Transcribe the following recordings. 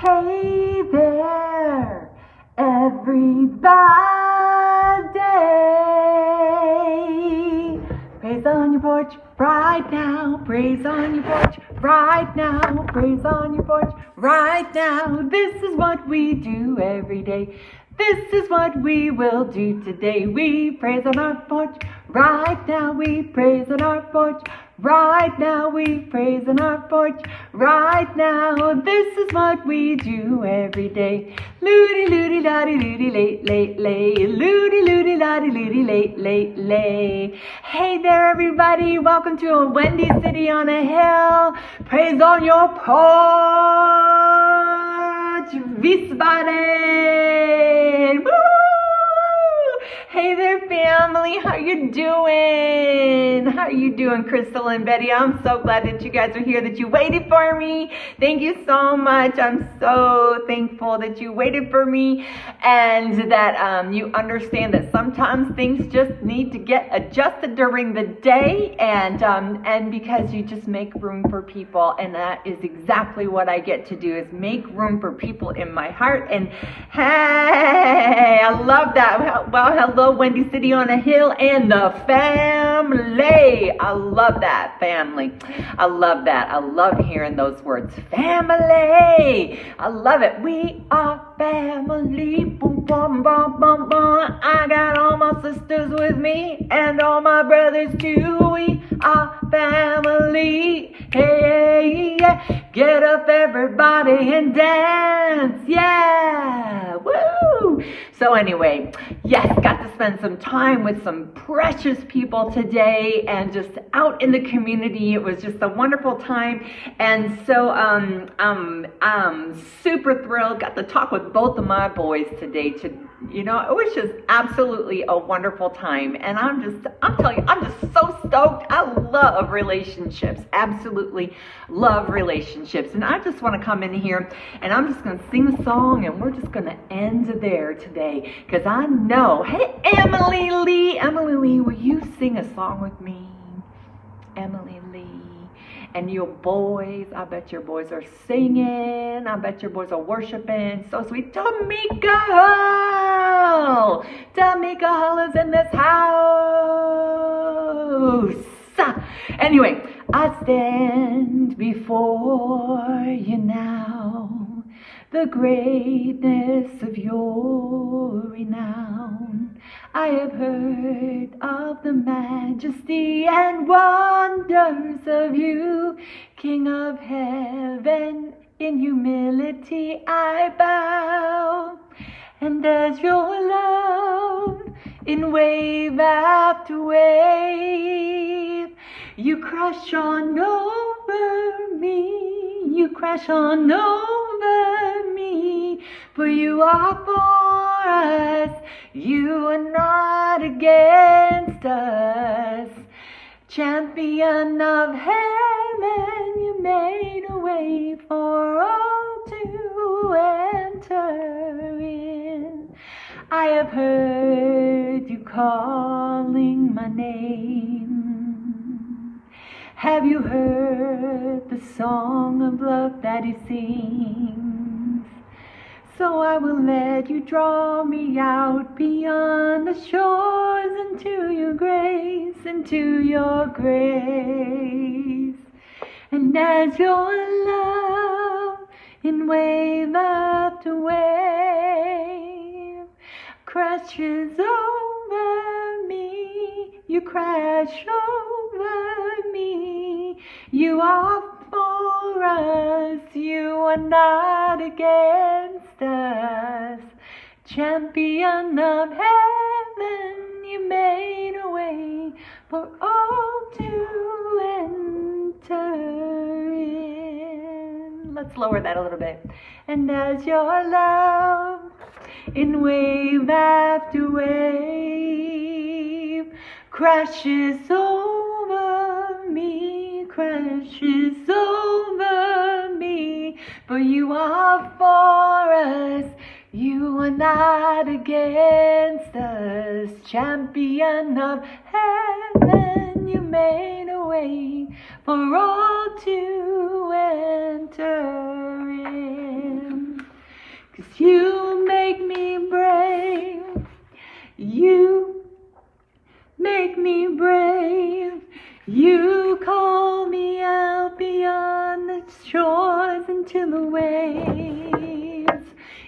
Hey there, everybody. Praise on your porch right now. Praise on your porch right now. Praise on your porch right now. This is what we do every day. This is what we will do today. We praise on our porch right now. We praise on our porch right now. We praise on our porch right now. This is what we do every day. Looty looty lotty looty late late lay. Looty looty lotty looty late late lay. Hey there, everybody. Welcome to A Wendi City on a hill. Praise on your porch. Visbade. Woo! Hey there, family. How you doing? How you doing, Crystal and Betty? I'm so glad that you guys are here, that you waited for me. Thank you so much. I'm so thankful that you waited for me and that you understand that sometimes things just need to get adjusted during the day and because you just make room for people, and that is exactly what I get to do, is make room for people in my heart. And hey, I love that. Well, hello, Wendi City on a hill and the family. I love that, family. I love that. I love hearing those words, family. I love it. We are family. Boom, boom, boom, boom, boom. I got all my sisters with me and all my brothers too. We are family. Hey, yeah. Get up, everybody, and dance. Yeah. Woo. So anyway, yes, got to spend some time with some precious people today and just out in the community. It was just a wonderful time. And so I'm super thrilled. Got to talk with both of my boys today. It was just absolutely a wonderful time. And I'm telling you, I'm just so stoked. I love relationships. Absolutely love relationships. And I just want to come in here and I'm just going to sing a song, and we're just going to end there today, because I know. Hey, Emily Lee, will you sing a song with me? Emily Lee. And your boys, I bet your boys are singing. I bet your boys are worshiping. So sweet. Tamika Hall is in this house. Anyway, I stand before you now, the greatness of your renown. I have heard of the majesty and wonders of you, King of heaven. In humility I bow, and as your love in wave after wave, you crash on over me. You crash on over me, for you are for us, you are not against us. Champion of heaven, you made a way for all to enter in. I have heard you calling my name. Have you heard the song of love that he sings? So I will let you draw me out beyond the shores into your grace, into your grace. And as your love in wave after wave crashes over me, you crash over me. You are for us, you are not against us. Champion of heaven, you made a way for all to enter in. Let's lower that a little bit. And as your love in wave after wave crashes over me, crashes over me, for you are for us, you are not against us. Champion of heaven, you made a way for all to enter in. 'cause you make me brave. You make me brave. You call me out beyond the shores into the waves.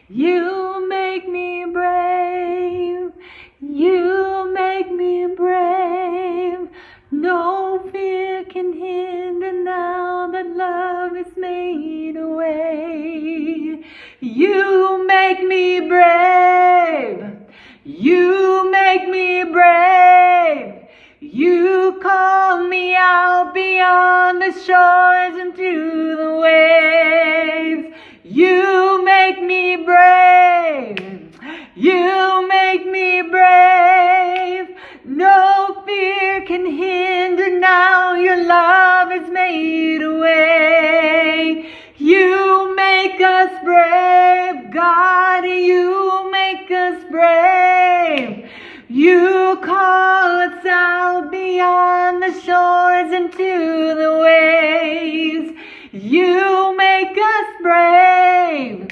You make me brave. You make me brave. No fear can hinder now that love has made a way. You make me brave. You make me brave. You call me out beyond the shores and through the waves. You make me brave. You make me brave. No fear can hinder now. Your love has made a way. You make us brave, God. You make us brave. You call us out beyond the shores into the waves. You make us brave.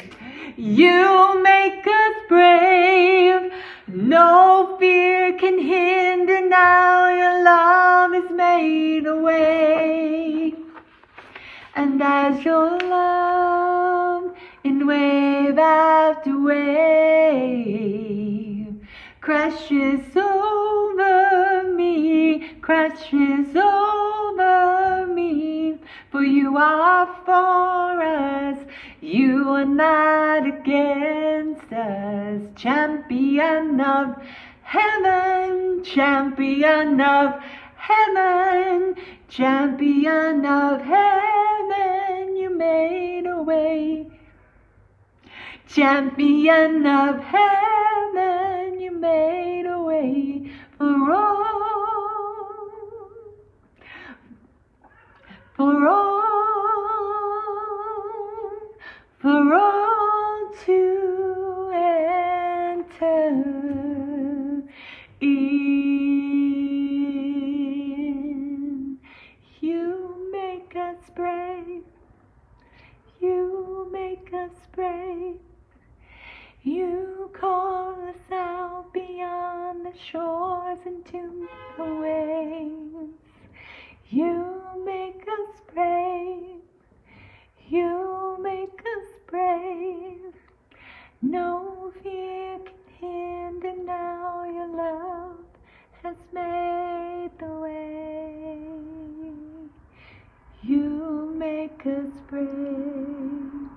You make us brave. No fear can hinder now. Your love has made a way. And as your love in wave after wave crashes over me, crashes over me. For you are for us, you are not against us. Champion of heaven, champion of heaven, champion of heaven, you made a way. Champion of heaven, you made a way for all, for all, for all to enter in. You make us brave. You make us brave. You call us out beyond the shores into the waves. You make us brave. You make us brave. No fear can hinder now. Your love has made the way. You make us brave.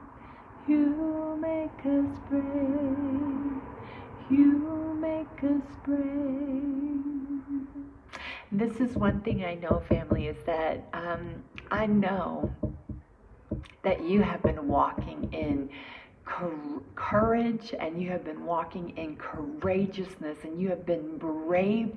You make us brave. You make us brave. This is one thing I know, family, is that I know that you have been walking in courage, and you have been walking in courageousness, and you have been brave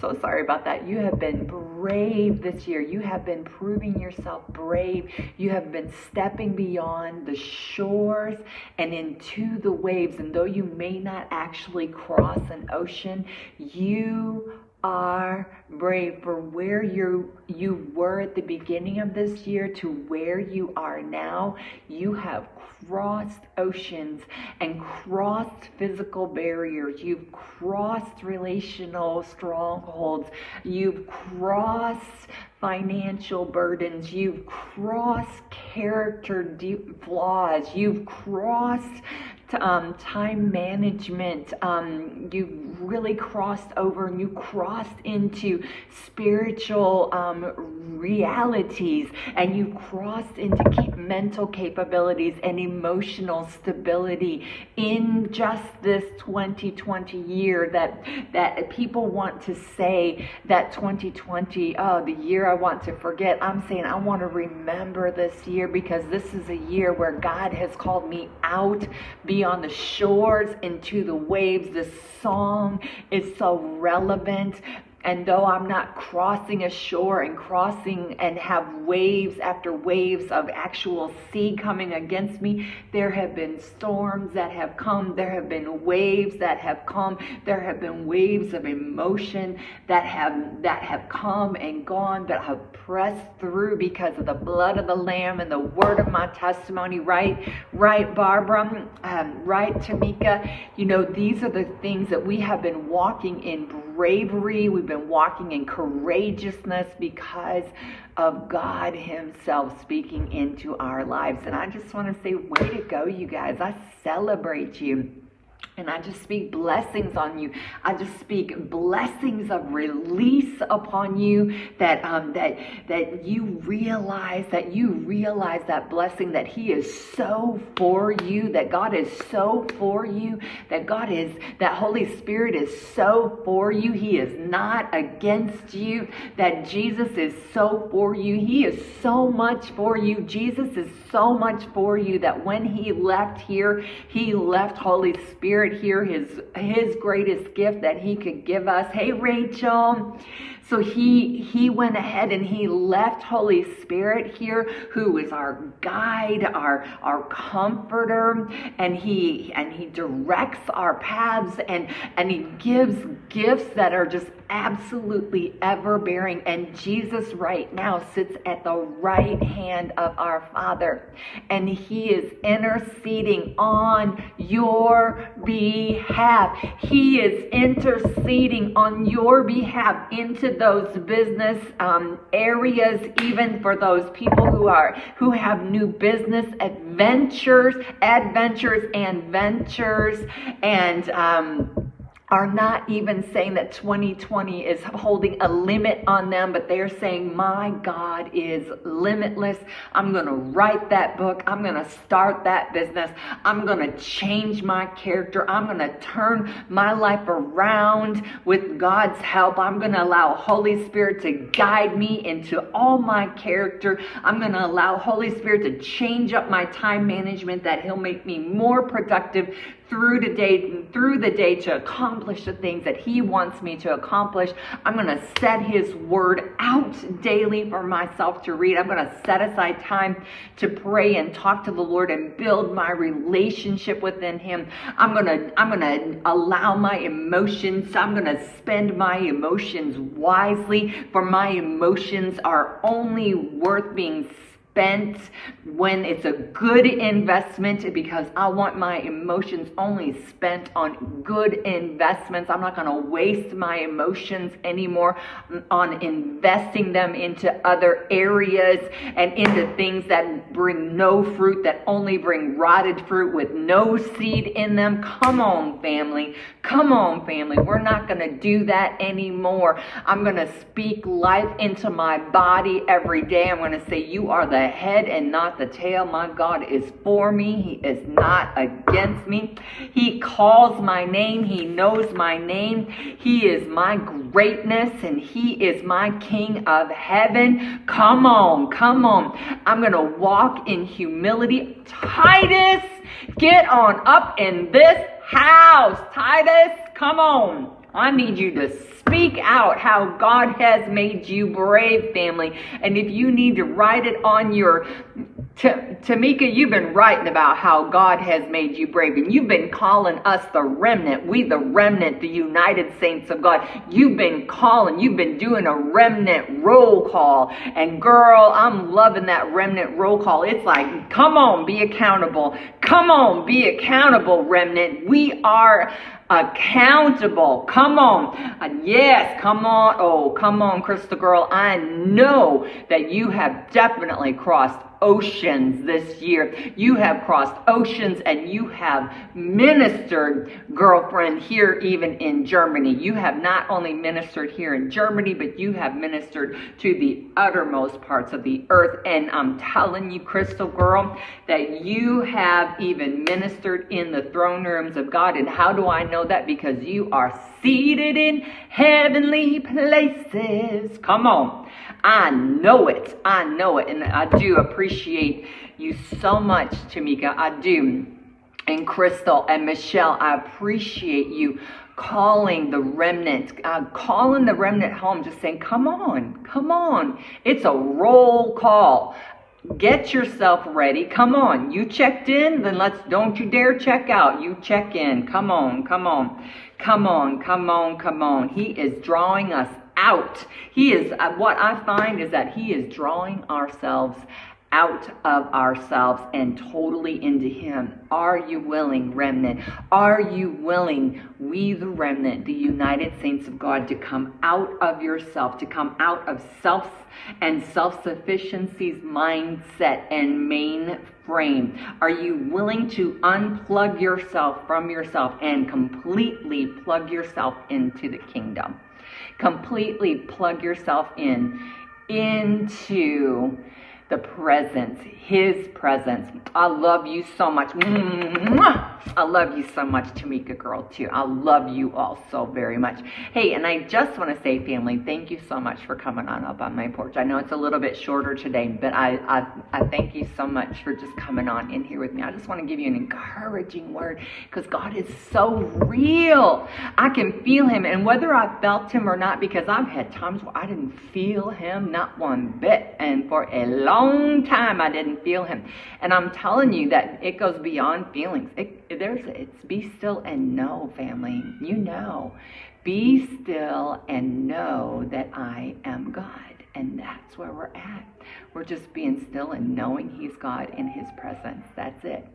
so sorry about that. You have been brave this year. You have been proving yourself brave. You have been stepping beyond the shores and into the waves. And though you may not actually cross an ocean, you are brave. For where you were at the beginning of this year to where you are now, you have crossed oceans and crossed physical barriers. You've crossed relational strongholds. You've crossed financial burdens. You've crossed character flaws. You've crossed time management. You really crossed over, and you crossed into spiritual realities, and you crossed into mental capabilities and emotional stability in just this 2020 year that people want to say that 2020, oh, the year I want to forget. I'm saying I want to remember this year, because this is a year where God has called me out beyond the shores into the waves. This song is so relevant. And though I'm not crossing ashore and crossing and have waves after waves of actual sea coming against me, there have been storms that have come. There have been waves that have come. There have been waves of emotion that have come and gone, but have pressed through because of the blood of the Lamb and the word of my testimony. Right, Barbara? Right, Tamika? You know, these are the things that we have been walking in bravery. We've been walking in courageousness because of God himself speaking into our lives. And I just want to say, way to go, you guys. I celebrate you. And I just speak blessings on you. I just speak blessings of release upon you, that you realize that blessing, that he is so for you, that God is so for you, that Holy Spirit is so for you. He is not against you, that Jesus is so for you. He is so much for you. Jesus is so much for you that when he left here, he left Holy Spirit here, his greatest gift that he could give us. Hey, Rachel. So he went ahead and he left Holy Spirit here, who is our guide, our comforter, and he directs our paths, and he gives gifts that are just absolutely ever-bearing. And Jesus right now sits at the right hand of our Father, and he is interceding on your behalf. He is interceding on your behalf into those business areas, even for those people who have new business adventures and ventures, and are not even saying that 2020 is holding a limit on them, but they're saying, my God is limitless. I'm going to write that book. I'm going to start that business. I'm going to change my character. I'm going to turn my life around with God's help. I'm going to allow Holy Spirit to guide me into all my character. I'm going to allow Holy Spirit to change up my time management, that he'll make me more productive through the day to accomplish the things that he wants me to accomplish. I'm going to set his word out daily for myself to read. I'm going to set aside time to pray and talk to the Lord and build my relationship within him. I'm going to allow my emotions. I'm going to spend my emotions wisely, for my emotions are only worth being spent when it's a good investment, because I want my emotions only spent on good investments. I'm not going to waste my emotions anymore on investing them into other areas and into things that bring no fruit, that only bring rotted fruit with no seed in them. Come on, family. Come on, family. We're not going to do that anymore. I'm going to speak life into my body every day. I'm going to say, you are the head and not the tail. My God is for me. He is not against me. He calls my name. He knows my name. He is my greatness, and he is my King of heaven. Come on, come on. I'm going to walk in humility. Titus, get on up in this house. Titus, come on. I need you to speak out how God has made you brave, family. And if you need to write it on your... Tamika, you've been writing about how God has made you brave, and you've been calling us the remnant. We the remnant, the united saints of God. You've been doing a remnant roll call. And girl, I'm loving that remnant roll call. It's like, come on, be accountable. Come on, be accountable, remnant. We are accountable. Come on. Yes, come on. Oh, come on, Crystal girl. I know that you have definitely crossed oceans this year. You have crossed oceans, and you have ministered, girlfriend, here even in Germany. You have not only ministered here in Germany, but you have ministered to the uttermost parts of the earth. And I'm telling you, Crystal girl, that you have even ministered in the throne rooms of God. And how do I know that? Because you are seated in heavenly places. Come on. I know it. I know it. And I do appreciate you so much, Tamika. I do. And Crystal and Michelle, I appreciate you calling the remnant home, just saying, come on, come on. It's a roll call. Get yourself ready. Come on. You checked in, then don't you dare check out. You check in. Come on, come on. Come on, come on, come on. He is drawing us out. He is, what I find is that he is drawing ourselves out of ourselves and totally into him. Are you willing, remnant? Are you willing, we the remnant, the United Saints of God, to come out of yourself, to come out of self and self-sufficiency's mindset and mainframe? Are you willing to unplug yourself from yourself and completely plug yourself into the kingdom? Completely plug yourself into the presence, his presence. I love you so much. I love you so much, Tamika girl, too. I love you all so very much. Hey, and I just want to say, family, thank you so much for coming on up on my porch. I know it's a little bit shorter today, but I thank you so much for just coming on in here with me. I just want to give you an encouraging word, because God is so real. I can feel him, and whether I felt him or not, because I've had times where I didn't feel him, not one bit, and for a long time I didn't feel him. And I'm telling you that it goes beyond feelings. It's be still and know, family. You know. Be still and know that I am God. And that's where we're at. We're just being still and knowing he's God in his presence. That's it.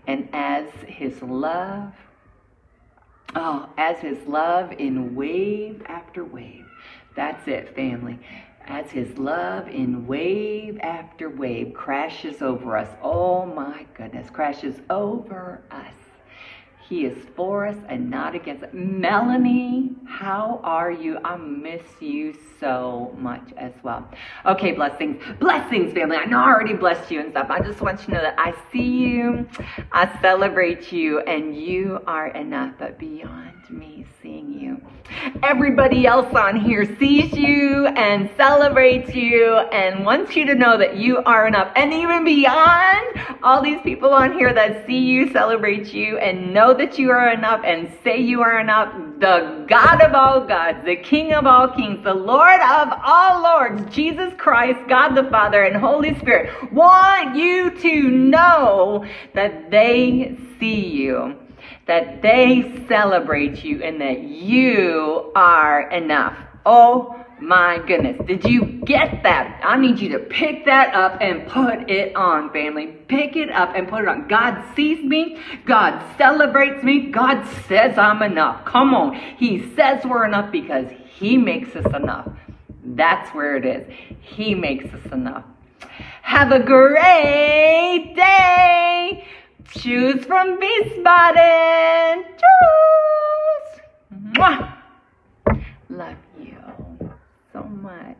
And as his love in wave after wave. That's it, family. As his love in wave after wave crashes over us. Oh my goodness, crashes over us. He is for us and not against us. Melanie, how are you? I miss you so much as well. Okay, blessings. Blessings, family. I know I already blessed you and stuff. I just want you to know that I see you, I celebrate you, and you are enough. But beyond me seeing you, everybody else on here sees you and celebrates you and wants you to know that you are enough. And even beyond all these people on here that see you, celebrate you, and know that you are enough and say you are enough, the God of all gods, the King of all kings, the Lord of all lords, Jesus Christ, God the Father, and Holy Spirit want you to know that they see you, that they celebrate you, and that you are enough. Oh my goodness. Did you get that? I need you to pick that up and put it on, family. Pick it up and put it on. God sees me. God celebrates me. God says I'm enough. Come on. He says we're enough because he makes us enough. That's where it is. He makes us enough. Have a great day. Choose from Beast Button. Choose. Mwah. Love you so much.